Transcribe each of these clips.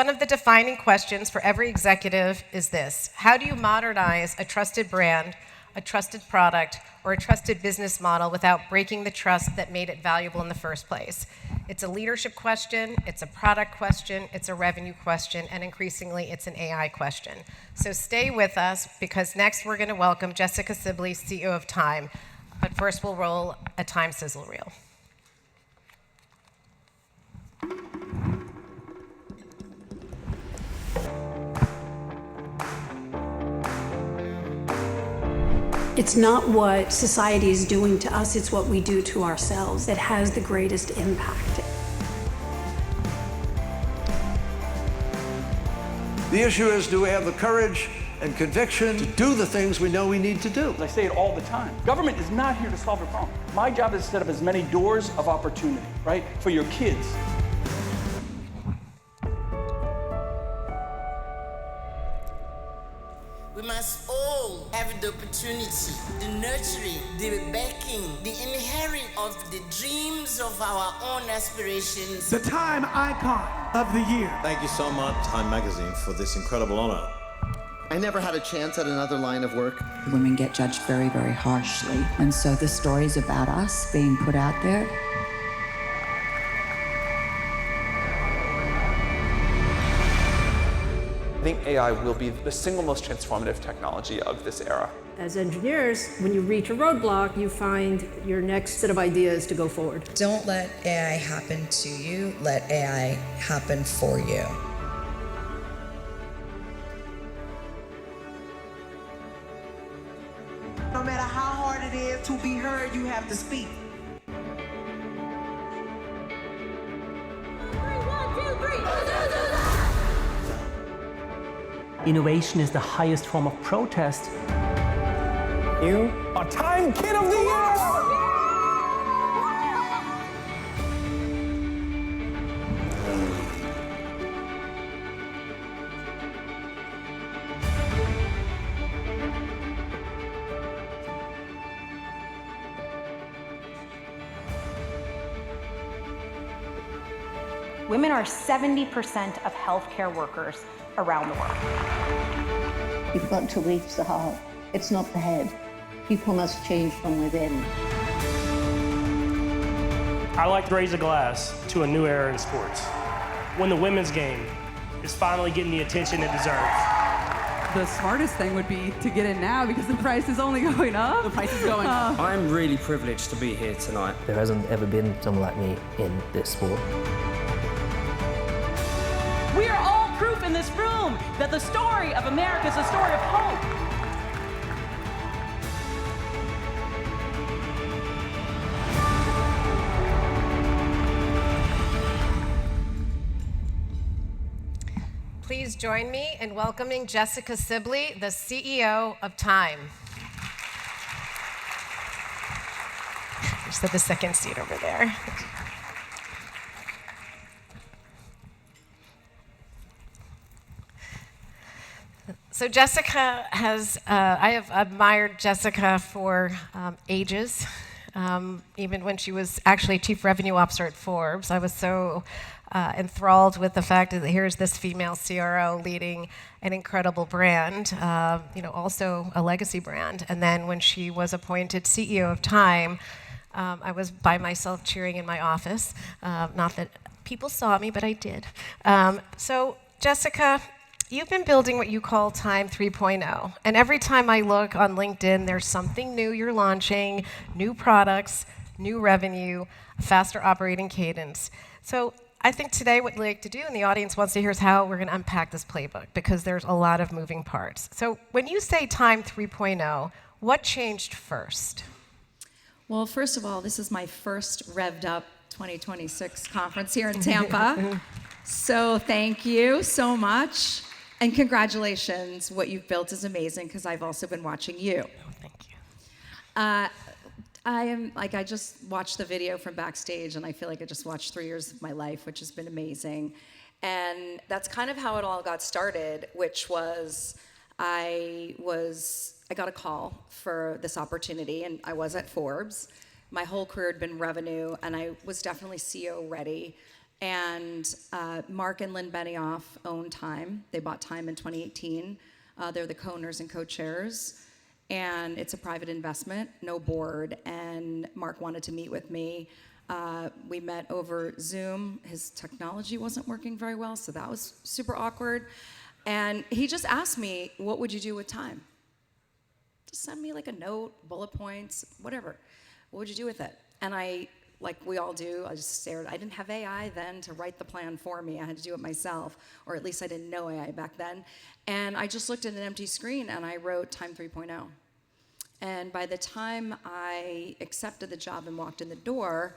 one of the defining questions for every executive is this: how do you modernize a trusted brand, a trusted product, or a trusted business model without breaking the trust that made it valuable in the first place? It's a leadership question, it's a product question, it's a revenue question, and increasingly it's an AI question. So stay with us, because next we're going to welcome Jessica Sibley, CEO of Time. But first we'll roll a Time sizzle reel. It's not what society is doing to us, it's what we do to ourselves that has the greatest impact. The issue is, do we have the courage and conviction to do the things we know we need to do? I say it all the time. Government is not here to solve your problem. My job is to set up as many doors of opportunity, right, for your kids. We must all have the opportunity, the nurturing, the backing, the inheriting of the dreams of our own aspirations. The Time Icon of the Year. Thank you so much, Time Magazine, for this incredible honor. I never had a chance at another line of work. Women get judged very, very harshly. And so the stories about us being put out there. I think AI will be the single most transformative technology of this era. As engineers, when you reach a roadblock, you find your next set of ideas to go forward. Don't let AI happen to you, let AI happen for you. No matter how hard it is to be heard, you have to speak. 3, 1, 2, 3. Innovation is the highest form of protest. You are Time Kid of the Year! Women are 70% of healthcare workers around the world. You've got to reach the heart. It's not the head. People must change from within. I like to raise a glass to a new era in sports, when the women's game is finally getting the attention it deserves. The smartest thing would be to get in now, because the price is only going up. The price is going up. I'm really privileged to be here tonight. There hasn't ever been someone like me in this sport. We are all proof in this room that the story of America is a story of hope. Please join me in welcoming Jessica Sibley, the CEO of Time. Just at the second seat over there. So Jessica has, I have admired Jessica for ages. Even when she was actually Chief Revenue Officer at Forbes, I was so enthralled with the fact that here's this female CRO leading an incredible brand, also a legacy brand. And then when she was appointed CEO of Time, I was by myself cheering in my office. Not that people saw me, but I did. So Jessica, you've been building what you call Time 3.0. And every time I look on LinkedIn, there's something new you're launching, new products, new revenue, a faster operating cadence. So I think today what we'd like to do, and the audience wants to hear, is how we're going to unpack this playbook, because there's a lot of moving parts. So when you say Time 3.0, what changed first? Well, first of all, this is my first RevvedUP 2026 conference here in Tampa. So thank you so much. And congratulations, what you've built is amazing, because I've also been watching you. Oh, thank you. I just watched the video from backstage, and I feel like I just watched 3 years of my life, which has been amazing. And that's kind of how it all got started, which was I got a call for this opportunity, and I was at Forbes. My whole career had been revenue, and I was definitely CEO ready. And Mark and Lynn Benioff own Time. They bought Time in 2018. They're the co-owners and co-chairs. And it's a private investment, no board. And Mark wanted to meet with me. We met over Zoom. His technology wasn't working very well, so that was super awkward. And he just asked me, what would you do with Time? Just send me like a note, bullet points, whatever. What would you do with it? And I, like we all do, I just stared. I didn't have AI then to write the plan for me. I had to do it myself, or at least I didn't know AI back then. And I just looked at an empty screen and I wrote Time 3.0. And by the time I accepted the job and walked in the door,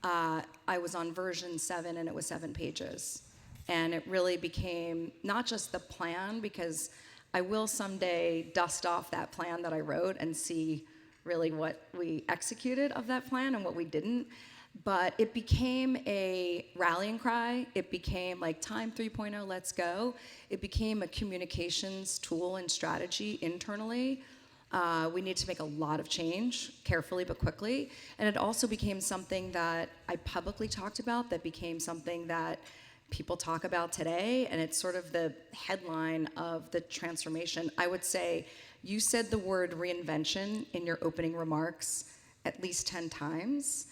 I was on version 7 and it was 7 pages. And it really became not just the plan, because I will someday dust off that plan that I wrote and see really what we executed of that plan and what we didn't. But it became a rallying cry. It became like Time 3.0, let's go. It became a communications tool and strategy internally. We need to make a lot of change, carefully but quickly. And it also became something that I publicly talked about, that became something that people talk about today, and it's sort of the headline of the transformation. I would say you said the word reinvention in your opening remarks at least 10 times.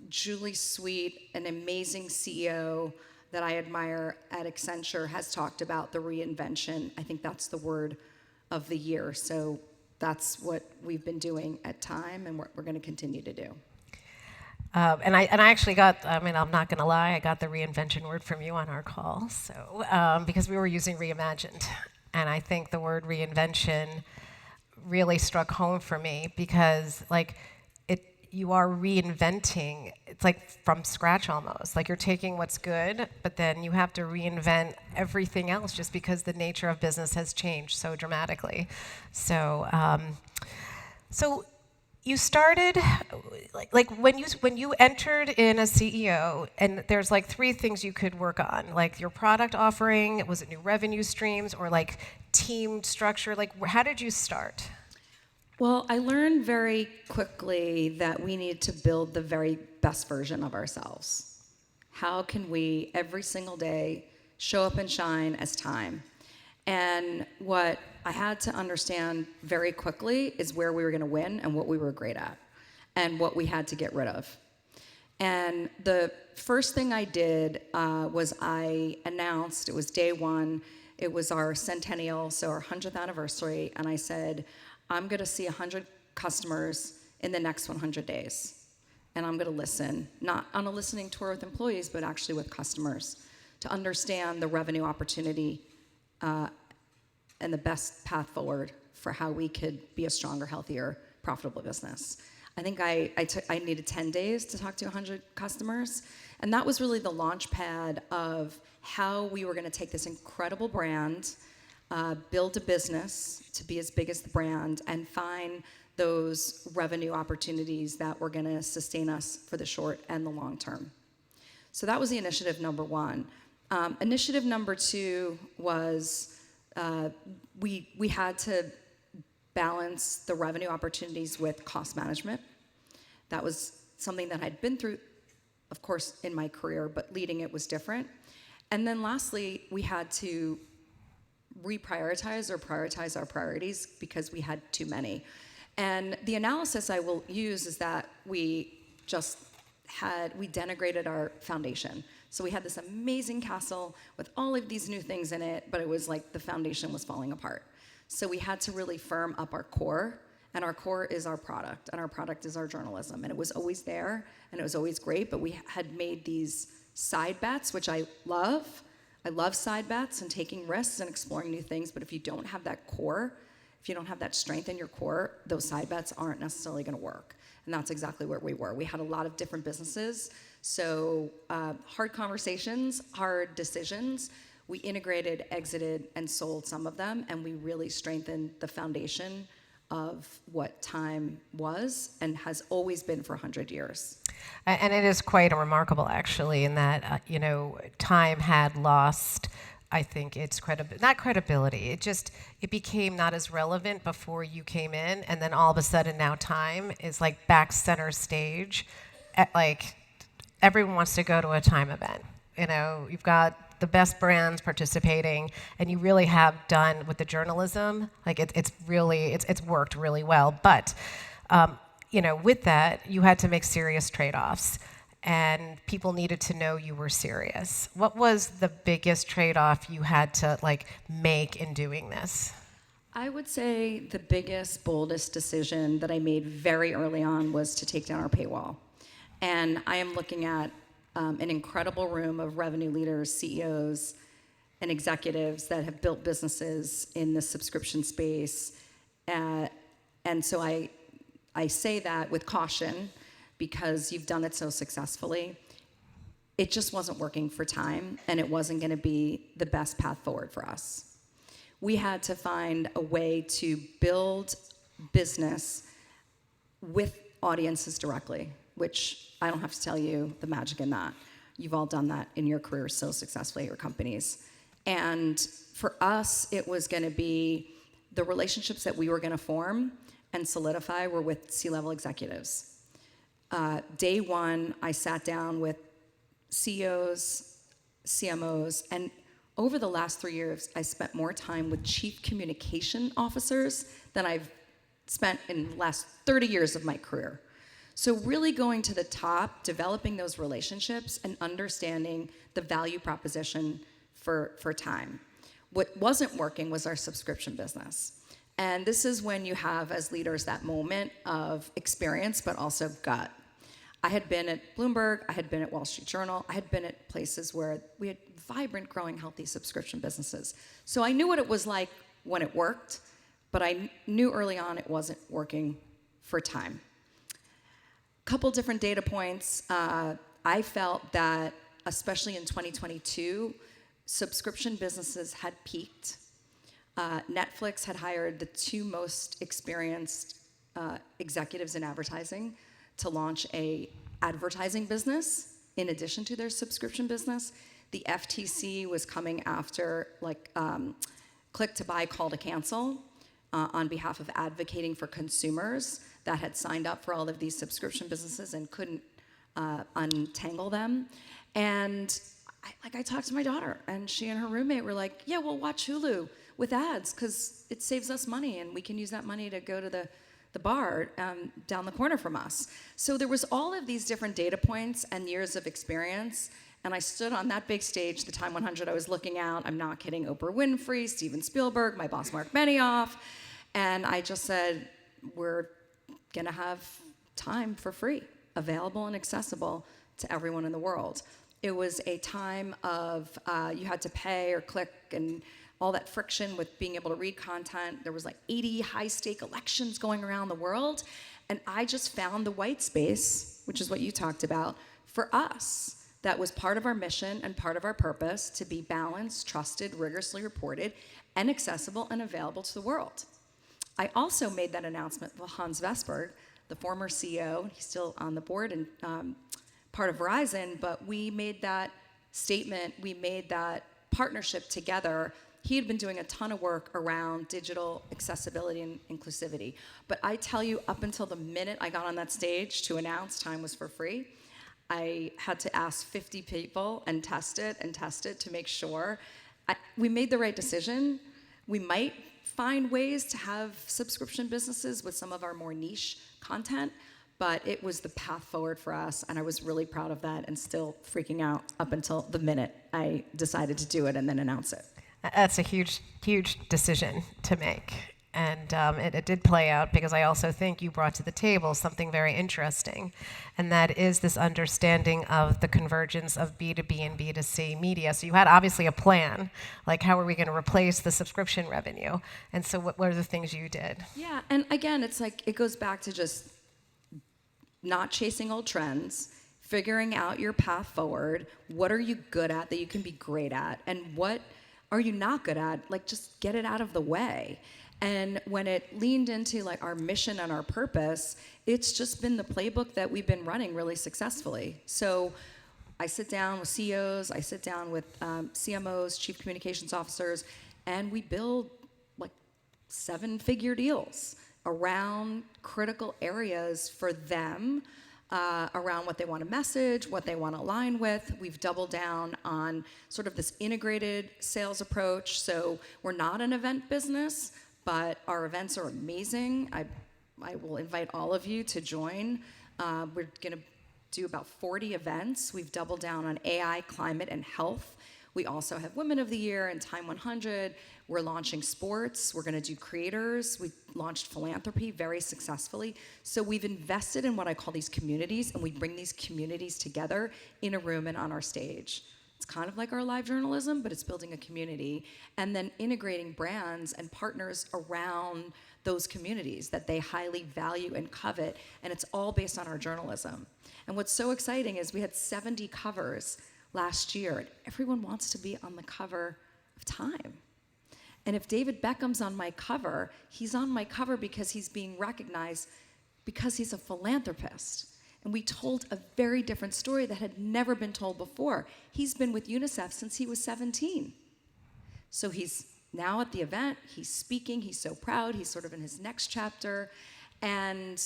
Julie Sweet, an amazing CEO that I admire at Accenture, has talked about the reinvention. I think that's the word of the year. So that's what we've been doing at Time, and we're going to continue to do. And I actually got, I mean, I'm not going to lie, I got the reinvention word from you on our call, so because we were using reimagined. And I think the word reinvention really struck home for me, because like you are reinventing, it's like from scratch almost. Like you're taking what's good, but then you have to reinvent everything else just because the nature of business has changed so dramatically. So, so you started, like when you entered in as CEO, and there's like 3 things you could work on, like your product offering, was it new revenue streams, or like team structure? Like how did you start? Well, I learned very quickly that we need to build the very best version of ourselves. How can we, every single day, show up and shine as Time? And what I had to understand very quickly is where we were going to win and what we were great at and what we had to get rid of. And the first thing I did was I announced, it was day 1, it was our centennial, so our 100th anniversary, and I said, I'm going to see 100 customers in the next 100 days. And I'm going to listen, not on a listening tour with employees, but actually with customers, to understand the revenue opportunity and the best path forward for how we could be a stronger, healthier, profitable business. I think I needed 10 days to talk to 100 customers. And that was really the launch pad of how we were going to take this incredible brand, build a business to be as big as the brand, and find those revenue opportunities that were going to sustain us for the short and the long term. So that was the initiative number 1. Initiative number 2 was we had to balance the revenue opportunities with cost management. That was something that I'd been through, of course, in my career, but leading it was different. And then lastly, we had to reprioritize or prioritize our priorities because we had too many. And the analysis I will use is that we denigrated our foundation. So we had this amazing castle with all of these new things in it, but it was like the foundation was falling apart. So we had to really firm up our core, and our core is our product, and our product is our journalism. And it was always there, and it was always great, but we had made these side bets, which I love. I love side bets and taking risks and exploring new things, but if you don't have that core, if you don't have that strength in your core, those side bets aren't necessarily going to work. And that's exactly where we were. We had a lot of different businesses, so hard conversations, hard decisions. We integrated, exited, and sold some of them, and we really strengthened the foundation of what Time was and has always been for 100 years. And it is quite remarkable, actually, in that, Time had lost, I think, its credibility. It became not as relevant before you came in, and then all of a sudden now Time is like back center stage at like everyone wants to go to a time event. You know, you've got the best brands participating, and you really have done with the journalism, like it's worked really well. But, you know, with that, you had to make serious trade-offs, and people needed to know you were serious. What was the biggest trade-off you had to like make in doing this? I would say the biggest, boldest decision that I made very early on was to take down our paywall. And I am looking at an incredible room of revenue leaders, CEOs, and executives that have built businesses in the subscription space. And so I say that with caution because you've done it so successfully. It just wasn't working for time, and it wasn't going to be the best path forward for us. We had to find a way to build business with audiences directly, which I don't have to tell you the magic in that. You've all done that in your careers so successfully at your companies. And for us, it was going to be the relationships that we were going to form and solidify were with C-level executives. Day one, I sat down with CEOs, CMOs, and over the last 3 years, I spent more time with chief communication officers than I've spent in the last 30 years of my career. So really going to the top, developing those relationships, and understanding the value proposition for time. What wasn't working was our subscription business. And this is when you have, as leaders, that moment of experience, but also gut. I had been at Bloomberg, I had been at Wall Street Journal, I had been at places where we had vibrant, growing, healthy subscription businesses. So I knew what it was like when it worked, but I knew early on it wasn't working for time. Couple different data points. I felt that, especially in 2022, subscription businesses had peaked. Netflix had hired the 2 most experienced executives in advertising to launch a advertising business in addition to their subscription business. The FTC was coming after click to buy, call to cancel on behalf of advocating for consumers that had signed up for all of these subscription businesses and couldn't untangle them. And I talked to my daughter, and she and her roommate were like, yeah, we'll watch Hulu with ads because it saves us money, and we can use that money to go to the bar down the corner from us. So there was all of these different data points and years of experience, and I stood on that big stage, the Time 100. I was looking out, I'm not kidding, Oprah Winfrey, Steven Spielberg, my boss Mark Benioff, and I just said, we're gonna have time for free, available and accessible to everyone in the world. It was a time of you had to pay or click, and all that friction with being able to read content. There was like 80 high-stake elections going around the world, and I just found the white space, which is what you talked about, for us. That was part of our mission and part of our purpose, to be balanced, trusted, rigorously reported, and accessible and available to the world. I also made that announcement with Hans Vestberg, the former CEO. He's still on the board and part of Verizon, but we made that statement, we made that partnership together. He had been doing a ton of work around digital accessibility and inclusivity. But I tell you, up until the minute I got on that stage to announce time was for free, I had to ask 50 people and test it to make sure. We made the right decision. We might find ways to have subscription businesses with some of our more niche content, but it was the path forward for us, and I was really proud of that and still freaking out up until the minute I decided to do it and then announce it. That's a huge, huge decision to make. And it did play out, because I also think you brought to the table something very interesting, and that is this understanding of the convergence of B2B and B2C media. So you had obviously a plan, like how are we going to replace the subscription revenue? And so what are the things you did? Yeah, and again, it's like, it goes back to just not chasing old trends, figuring out your path forward. What are you good at that you can be great at? And what are you not good at? Like, just get it out of the way. And when it leaned into like our mission and our purpose, it's just been the playbook that we've been running really successfully. So I sit down with CEOs, I sit down with CMOs, chief communications officers, and we build like 7-figure deals around critical areas for them around what they want to message, what they want to align with. We've doubled down on sort of this integrated sales approach. So we're not an event business, but our events are amazing. I will invite all of you to join. We're going to do about 40 events. We've doubled down on AI, climate, and health. We also have Women of the Year and Time 100. We're launching sports. We're going to do creators. We launched philanthropy very successfully. So we've invested in what I call these communities, and we bring these communities together in a room and on our stage. It's kind of like our live journalism, but it's building a community and then integrating brands and partners around those communities that they highly value and covet, and it's all based on our journalism. And what's so exciting is we had 70 covers last year, and everyone wants to be on the cover of Time. And if David Beckham's on my cover, he's on my cover because he's being recognized because he's a philanthropist. And we told a very different story that had never been told before. He's been with UNICEF since he was 17. So he's now at the event, he's speaking, he's so proud, he's sort of in his next chapter. And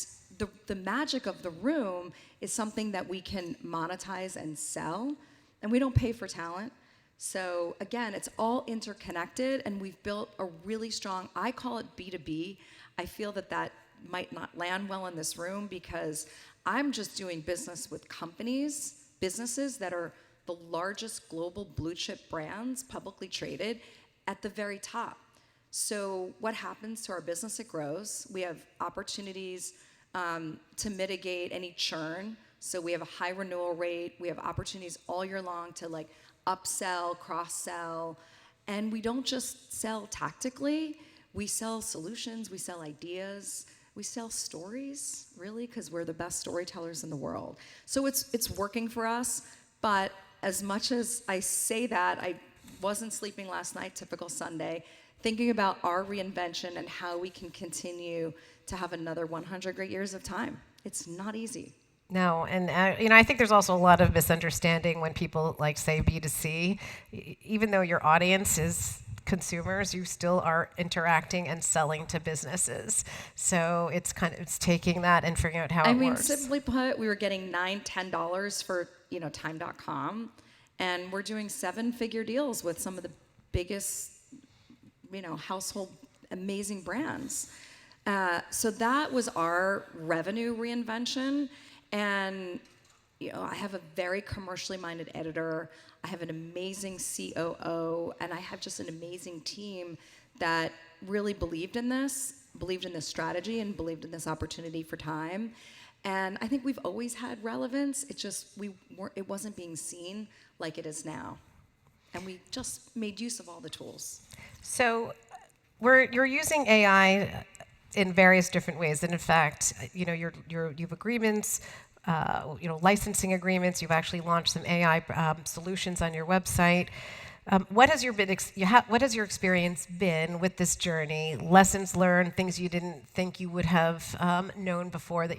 the magic of the room is something that we can monetize and sell. And we don't pay for talent. So again, it's all interconnected, and we've built a really strong, I call it B2B. I feel that might not land well in this room because I'm just doing business with businesses that are the largest global blue chip brands, publicly traded, at the very top. So what happens to our business? It grows. We have opportunities to mitigate any churn. So we have a high renewal rate. We have opportunities all year long to like upsell, cross-sell. And we don't just sell tactically. We sell solutions. We sell ideas. We sell stories, really, because we're the best storytellers in the world. So it's working for us. But as much as I say that, I wasn't sleeping last night, typical Sunday, thinking about our reinvention and how we can continue to have another 100 great years of Time. It's not easy. No, and I think there's also a lot of misunderstanding when people like say B2C. Even though your audience is consumers, you still are interacting and selling to businesses. So it's taking that and figuring out how it works. Simply put, we were getting $9, $10 for Time.com, and we're doing 7-figure deals with some of the biggest household amazing brands. So that was our revenue reinvention. And I have a very commercially minded editor. I have an amazing COO, and I have just an amazing team that really believed in this strategy, and believed in this opportunity for Time. And I think we've always had relevance. It wasn't being seen like it is now. And we just made use of all the tools. So you're using AI in various different ways, and in fact, you've agreements, licensing agreements. You've actually launched some AI solutions on your website. What has your experience been with this journey? Lessons learned, things you didn't think you would have known before that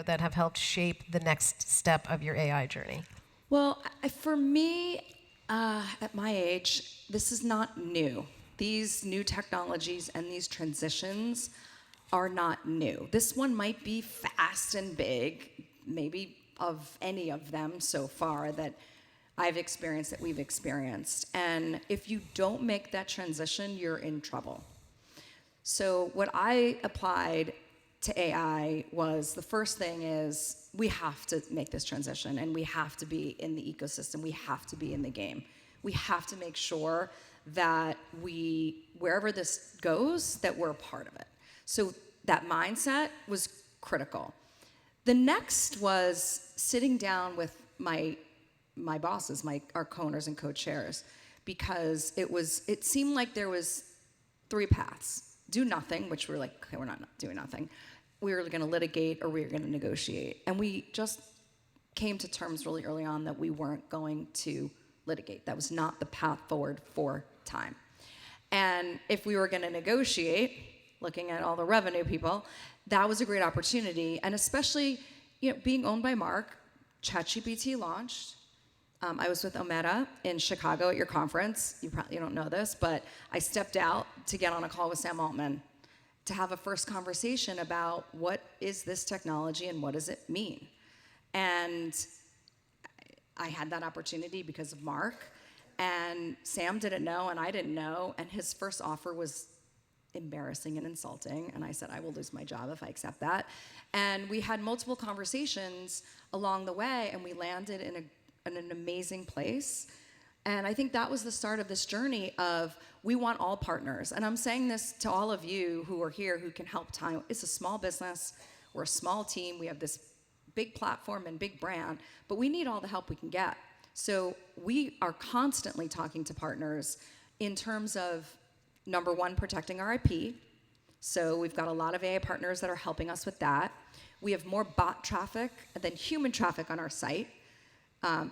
that have helped shape the next step of your AI journey? Well, for me, at my age, this is not new. These new technologies and these transitions are not new. This one might be fast and big, maybe of any of them so far that I've experienced, that we've experienced. And if you don't make that transition, you're in trouble. So what I applied to AI was, the first thing is, we have to make this transition, and we have to be in the ecosystem. We have to be in the game. We have to make sure that wherever this goes, that we're a part of it. So that mindset was critical. The next was sitting down with my bosses, our co-owners and co-chairs, because it seemed like there was 3 paths. Do nothing, which we're like, okay, we're not doing nothing. We were going to litigate, or we were going to negotiate. And we just came to terms really early on that we weren't going to litigate. That was not the path forward for Time. And if we were going to negotiate, looking at all the revenue people, that was a great opportunity. And especially, being owned by Mark, ChatGPT launched. I was with Ometa in Chicago at your conference. You don't know this, but I stepped out to get on a call with Sam Altman to have a first conversation about what is this technology and what does it mean. And I had that opportunity because of Mark, and Sam didn't know and I didn't know, and his first offer was embarrassing and insulting, and I said, I will lose my job if I accept that. And we had multiple conversations along the way, and we landed in an amazing place. And I think that was the start of this journey of, we want all partners. And I'm saying this to all of you who are here who can help Time. It's a small business, we're a small team, we have this big platform and big brand, but we need all the help we can get. So we are constantly talking to partners in terms of, number one, protecting our IP. So we've got a lot of AI partners that are helping us with that. We have more bot traffic than human traffic on our site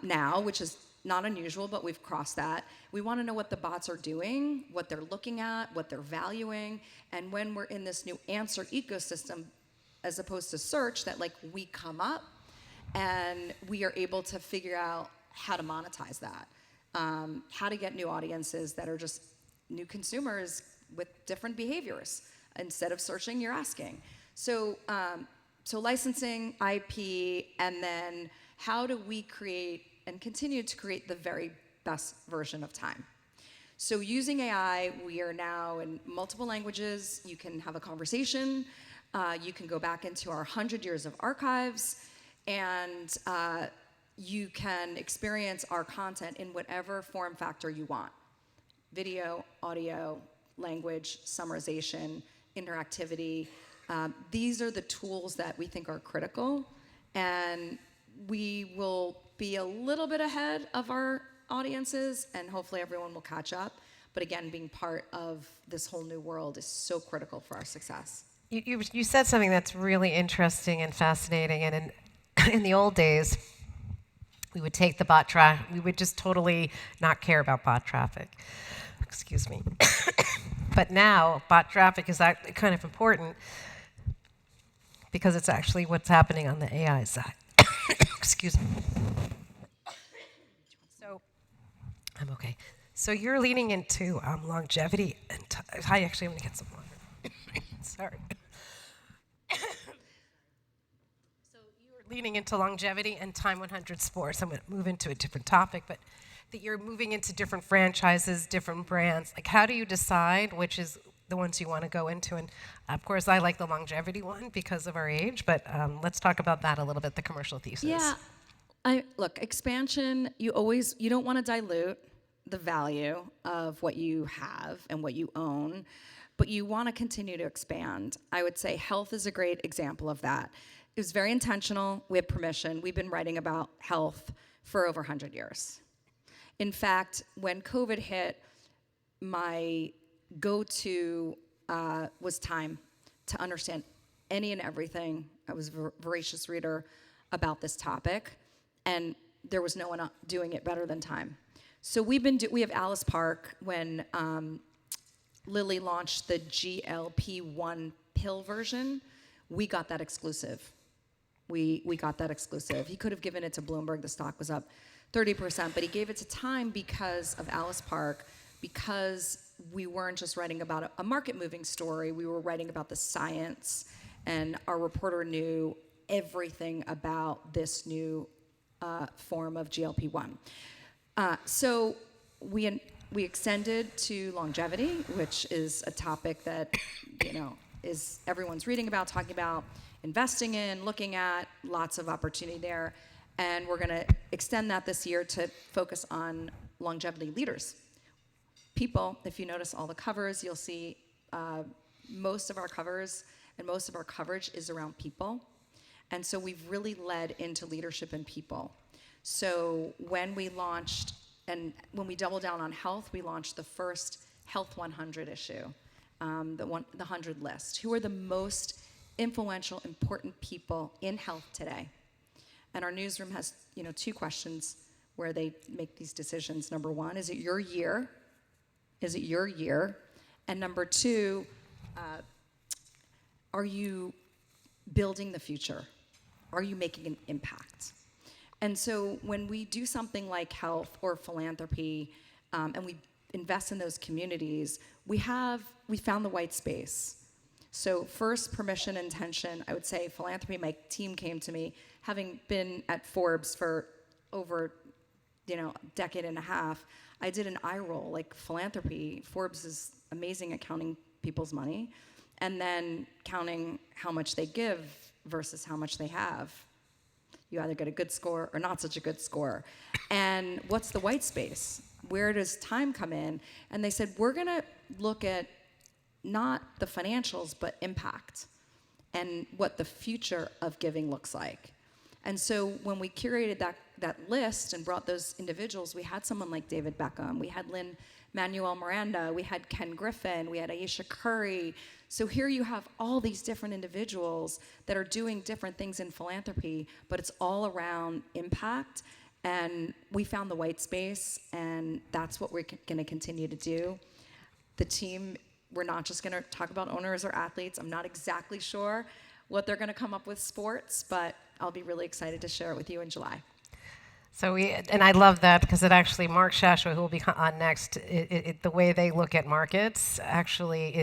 now, which is not unusual, but we've crossed that. We want to know what the bots are doing, what they're looking at, what they're valuing, and when we're in this new answer ecosystem, as opposed to search, that like we come up and we are able to figure out how to monetize that, how to get new audiences that are just new consumers with different behaviors. Instead of searching, you're asking. So, so licensing, IP, and then how do we create and continue to create the very best version of Time? So using AI, we are now in multiple languages. You can have a conversation. You can go back into our 100 years of archives, and you can experience our content in whatever form factor you want. Video, audio, language, summarization, interactivity. These are the tools that we think are critical, and we will be a little bit ahead of our audiences, and hopefully everyone will catch up. But again, being part of this whole new world is so critical for our success. You said something that's really interesting and fascinating, and in the old days, we would take the bot traffic, we would just totally not care about bot traffic. Excuse me. But now, bot traffic is actually kind of important because it's actually what's happening on the AI side. Excuse me. So, I'm okay. So you're leaning into longevity and I actually am going to get some water. Sorry. So you're leaning into longevity and Time 100 sports. I'm going to move into a different topic, but that you're moving into different franchises, different brands. Like, how do you decide which is the ones you want to go into? And of course, I like the longevity one because of our age, but let's talk about that a little bit, the commercial thesis. Yeah, look, expansion, you don't want to dilute the value of what you have and what you own, but you want to continue to expand. I would say health is a great example of that. It was very intentional. We have permission. We've been writing about health for over 100 years. In fact, when COVID hit, my go-to was Time to understand any and everything. I was a voracious reader about this topic, and there was no one doing it better than Time. So we have Alice Park. When Lilly launched the GLP-1 pill version, we got that exclusive. We got that exclusive. He could have given it to Bloomberg. The stock was up 30%, but he gave it to Time because of Alice Park, because we weren't just writing about a market-moving story, we were writing about the science, and our reporter knew everything about this new form of GLP-1. So we extended to longevity, which is a topic that is everyone's reading about, talking about, investing in, looking at, lots of opportunity there. And we're going to extend that this year to focus on longevity leaders. People, if you notice all the covers, you'll see most of our covers and most of our coverage is around people. And so we've really led into leadership and people. So when we launched, and when we doubled down on health, we launched the first Health 100 issue, the 100 list. Who are the most influential, important people in health today? And our newsroom has, 2 questions where they make these decisions. Number 1, is it your year? Is it your year? And number 2, are you building the future? Are you making an impact? And so when we do something like health or philanthropy, and we invest in those communities, we found the white space. So first, permission, intention. I would say philanthropy, my team came to me, having been at Forbes for over, a decade and a half. I did an eye roll, like philanthropy. Forbes is amazing at counting people's money and then counting how much they give versus how much they have. You either get a good score or not such a good score. And what's the white space? Where does time come in? And they said, we're gonna look at not the financials, but impact and what the future of giving looks like. And so when we curated that list and brought those individuals, we had someone like David Beckham, we had Lin-Manuel Miranda, we had Ken Griffin, we had Aisha Curry. So here you have all these different individuals that are doing different things in philanthropy, but it's all around impact. And we found the white space, and that's what we're gonna continue to do. The team, we're not just gonna talk about owners or athletes. I'm not exactly sure what they're gonna come up with sports, but I'll be really excited to share it with you in July. So and I love that because it actually, Mark Shashua, who will be on next, the way they look at markets actually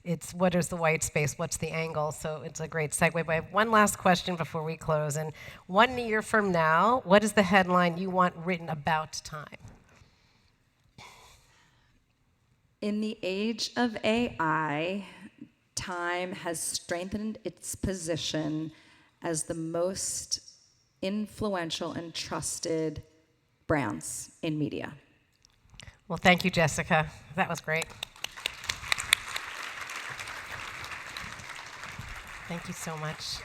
it's what is the white space, what's the angle, so it's a great segue. But I have one last question before we close, and 1 year from now, what is the headline you want written about time? In the age of AI, Time has strengthened its position as the most influential and trusted brands in media. Well, thank you, Jessica. That was great. Thank you so much.